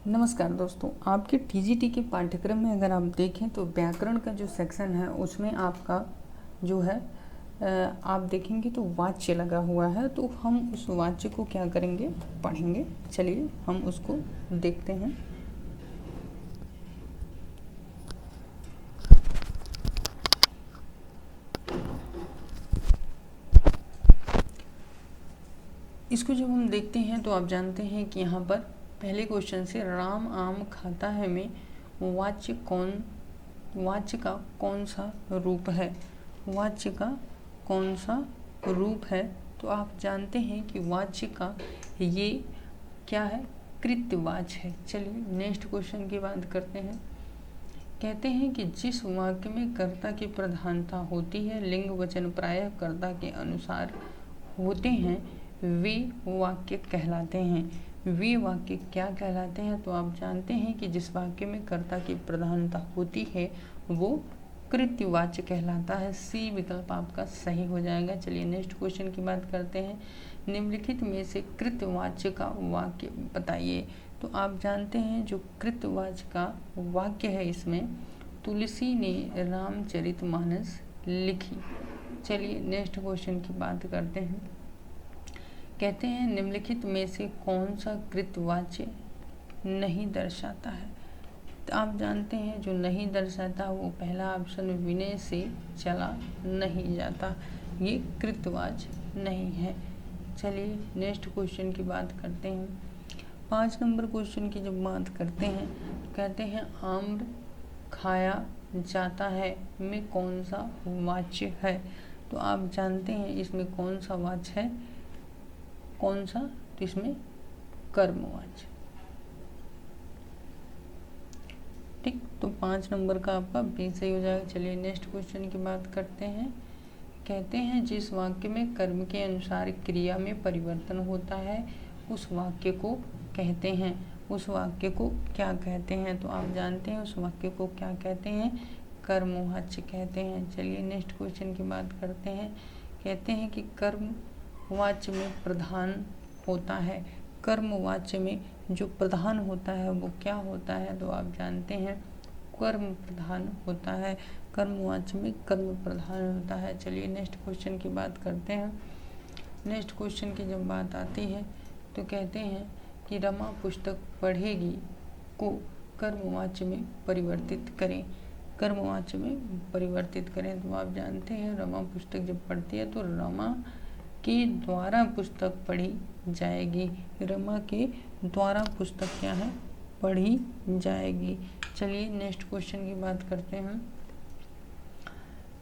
नमस्कार दोस्तों, आपके टीजीटी के पाठ्यक्रम में अगर आप देखें तो व्याकरण का जो सेक्शन है उसमें आपका जो है आप देखेंगे तो वाच्य लगा हुआ है। तो हम उस वाच्य को क्या करेंगे, पढ़ेंगे। चलिए हम उसको देखते हैं। इसको जब हम देखते हैं तो आप जानते हैं कि यहाँ पर पहले क्वेश्चन से राम आम खाता है में वाच्य का कौन सा रूप है, वाच्य का कौन सा रूप है। तो आप जानते हैं कि वाच्य का ये क्या है, कृत्यवाच्य है। चलिए नेक्स्ट क्वेश्चन की बात करते हैं। कहते हैं कि जिस वाक्य में कर्ता की प्रधानता होती है, लिंग वचन प्रायः कर्ता के अनुसार होते हैं, वे वाक्य कहलाते हैं। वे वाक्य क्या कहलाते हैं? तो आप जानते हैं कि जिस वाक्य में कर्ता की प्रधानता होती है वो कृत्यवाच्य कहलाता है। सी विकल्प आपका सही हो जाएगा। चलिए नेक्स्ट क्वेश्चन की बात करते हैं। निम्नलिखित में से कृत्यवाच्य का वाक्य बताइए। तो आप जानते हैं जो कृत्यवाच्य का वाक्य है इसमें तुलसी ने रामचरितमानस लिखी। चलिए नेक्स्ट क्वेश्चन की बात करते हैं। कहते हैं निम्नलिखित में से कौन सा कृत्यवाच्य नहीं दर्शाता है। तो आप जानते हैं जो नहीं दर्शाता वो पहला ऑप्शन विनय से चला नहीं जाता, ये कृत्यवाच्य नहीं है। चलिए नेक्स्ट क्वेश्चन की बात करते हैं। 5 नंबर क्वेश्चन की जब बात करते हैं कहते हैं आम्र खाया जाता है में कौन सा वाच्य है। तो आप जानते हैं इसमें कौन सा वाच्य है, कौन सा, तो इसमें कर्मवाच्य। ठीक, तो 5 नंबर का आपका बी सही हो जाएगा। चलिए नेक्स्ट क्वेश्चन की बात करते हैं। कहते हैं जिस वाक्य में कर्म के अनुसार क्रिया में परिवर्तन होता है उस वाक्य को कहते हैं, उस वाक्य को क्या कहते हैं। तो आप जानते हैं उस वाक्य को क्या कहते हैं, कर्मवाच्य कहते हैं। चलिए नेक्स्ट क्वेश्चन की बात करते हैं। कहते हैं कि कर्मवाच्य में प्रधान होता है, कर्मवाच्य में जो प्रधान होता है वो क्या होता है। तो आप जानते हैं कर्म प्रधान होता है, कर्मवाच्य में कर्म प्रधान होता है। चलिए नेक्स्ट क्वेश्चन की बात करते हैं। नेक्स्ट क्वेश्चन की जब बात आती है तो कहते हैं कि रमा पुस्तक पढ़ेगी को कर्मवाच्य में परिवर्तित करें, कर्मवाच्य में परिवर्तित करें। तो आप जानते हैं रमा पुस्तक जब पढ़ती है तो रमा के द्वारा पुस्तक पढ़ी जाएगी, रमा के द्वारा पुस्तक क्या है, पढ़ी जाएगी। चलिए नेक्स्ट क्वेश्चन की बात करते हैं।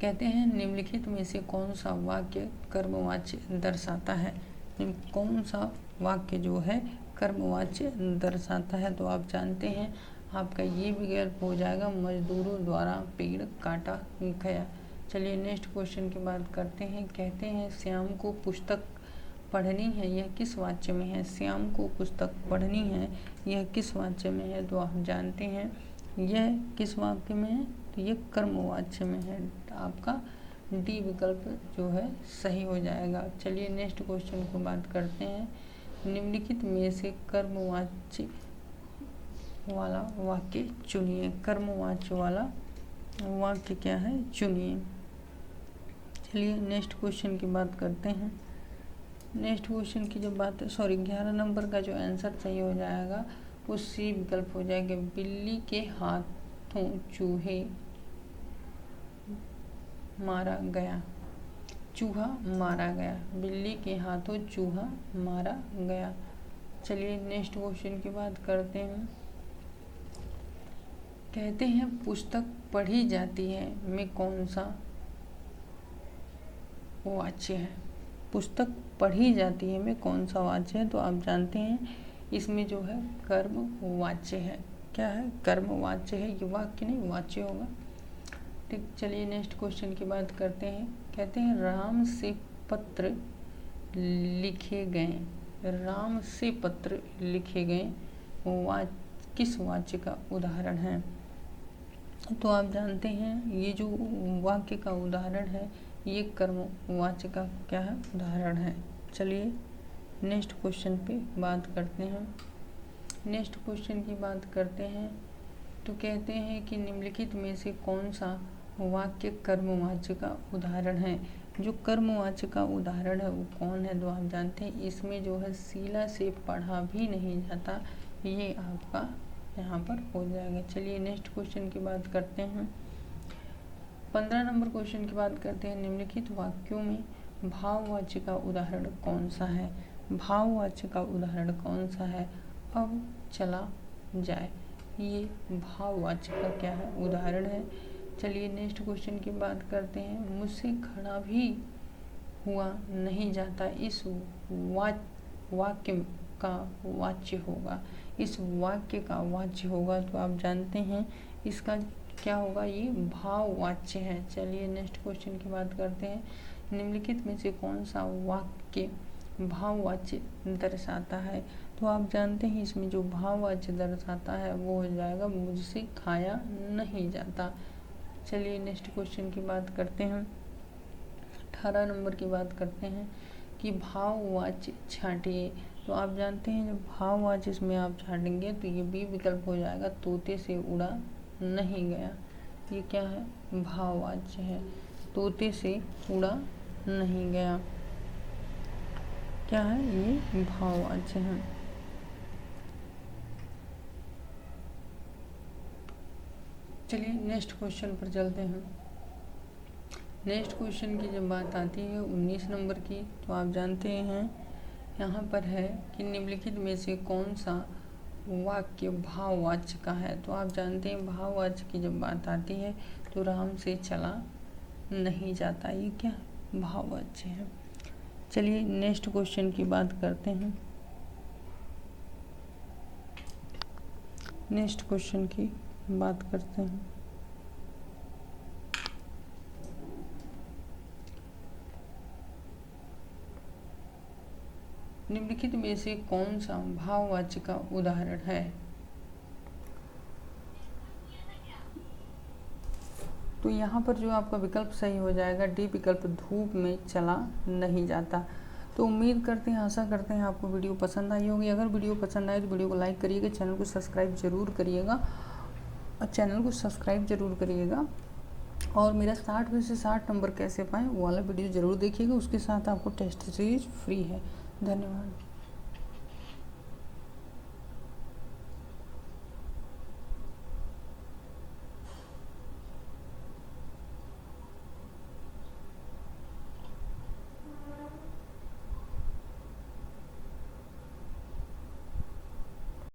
कहते हैं निम्नलिखित में से कौन सा वाक्य कर्मवाच्य दर्शाता है, कौन सा वाक्य जो है कर्मवाच्य दर्शाता है। तो आप जानते हैं आपका ये विकल्प हो जाएगा मजदूरों द्वारा पेड़ काटा गया। चलिए नेक्स्ट क्वेश्चन की बात करते हैं। कहते हैं श्याम को पुस्तक पढ़नी है, यह किस वाच्य में है। श्याम को पुस्तक पढ़नी है, यह किस वाच्य में है। तो आप जानते हैं यह किस वाक्य में है, तो यह कर्मवाच्य में है। आपका डी विकल्प जो है सही हो जाएगा। चलिए नेक्स्ट क्वेश्चन को बात करते हैं। निम्नलिखित में से कर्मवाच्य वाला वाक्य चुनिए, कर्मवाच्य वाला वाक्य क्या है, चुनिए। चलिए नेक्स्ट क्वेश्चन की बात करते हैं। नेक्स्ट क्वेश्चन की जब बात 11 नंबर का जो आंसर सही हो जाएगा वो सी विकल्प हो जाएगा। बिल्ली के हाथों चूहे मारा गया, चूहा मारा गया, बिल्ली के हाथों चूहा मारा गया। चलिए नेक्स्ट क्वेश्चन की बात करते हैं। कहते हैं पुस्तक पढ़ी जाती है में कौन सा वाच्य है, पुस्तक पढ़ी जाती है में कौन सा वाच्य है। तो आप जानते हैं इसमें जो है कर्मवाच्य है, क्या है, कर्मवाच्य है, ये वाक्य नहीं वाच्य होगा। ठीक, चलिए नेक्स्ट क्वेश्चन की बात करते हैं। कहते हैं राम से पत्र लिखे गए, राम से पत्र लिखे गए किस वाच्य का उदाहरण है। तो आप जानते हैं ये जो वाक्य का उदाहरण है ये कर्मवाच्य का क्या है, उदाहरण है। चलिए नेक्स्ट क्वेश्चन पे बात करते हैं। नेक्स्ट क्वेश्चन की बात करते हैं तो कहते हैं कि निम्नलिखित में से कौन सा वाक्य कर्मवाच्य का उदाहरण है। जो कर्मवाच्य का उदाहरण है वो कौन है, तो आप जानते हैं इसमें जो है शीला से पढ़ा भी नहीं जाता, ये आपका यहाँ पर हो जाएगा। चलिए नेक्स्ट क्वेश्चन की बात करते हैं। 15 नंबर क्वेश्चन की बात करते हैं। निम्नलिखित वाक्यों में भाववाच्य का उदाहरण कौन सा है। भाववाच्य का उदाहरण कौन सा है, अब चला जाए, ये भाववाच्य का क्या है, उदाहरण है। चलिए नेक्स्ट क्वेश्चन की बात करते हैं। मुझसे खड़ा भी हुआ नहीं जाता, इस वाक्य का वाच्य होगा। इस वाक्य का वाच्य होगा, तो आप जानते हैं इसका क्या होगा, ये भाववाच्य है। चलिए नेक्स्ट क्वेश्चन की बात करते हैं। निम्नलिखित में से कौन सा वाक्य भाववाच्य दर्शाता है, तो आप जानते हैं इसमें जो भाववाच्य दर्शाता है वो हो जाएगा मुझसे खाया नहीं जाता। चलिए नेक्स्ट क्वेश्चन की बात करते हैं। 18 नंबर की बात करते हैं कि भाववाच्य छांटिए, तो आप जानते हैं जब भाववाच्य इसमें आप छाटेंगे तो ये बी विकल्प हो जाएगा, तोते से उड़ा नहीं गया। ये क्या है, भाववाच्य है, तोते से उड़ा नहीं गया, क्या है, ये भाववाच्य है। चलिए नेक्स्ट क्वेश्चन पर चलते हैं। नेक्स्ट क्वेश्चन की जब बात आती है 19 नंबर की, तो आप जानते हैं यहाँ पर है कि निम्नलिखित में से कौन सा वाक्य भाववाच्य का है, तो आप जानते हैं भाववाच्य की जब बात आती है तो राम से चला नहीं जाता, ये क्या भाववाच्य है। चलिए नेक्स्ट क्वेश्चन की बात करते हैं। नेक्स्ट क्वेश्चन की बात करते हैं। निम्नलिखित में से कौन सा भाववाच्य का उदाहरण है, तो यहाँ पर जो आपका विकल्प सही हो जाएगा डी विकल्प, धूप में चला नहीं जाता। तो उम्मीद करते हैं, आशा करते हैं आपको वीडियो पसंद आई होगी। अगर वीडियो पसंद आए तो वीडियो को लाइक करिएगा, चैनल को सब्सक्राइब जरूर करिएगा और मेरा 60 में से 60 नंबर कैसे पाएँ वो वाला वीडियो ज़रूर देखिएगा। उसके साथ आपको टेस्ट सीरीज फ्री है। धन्यवाद।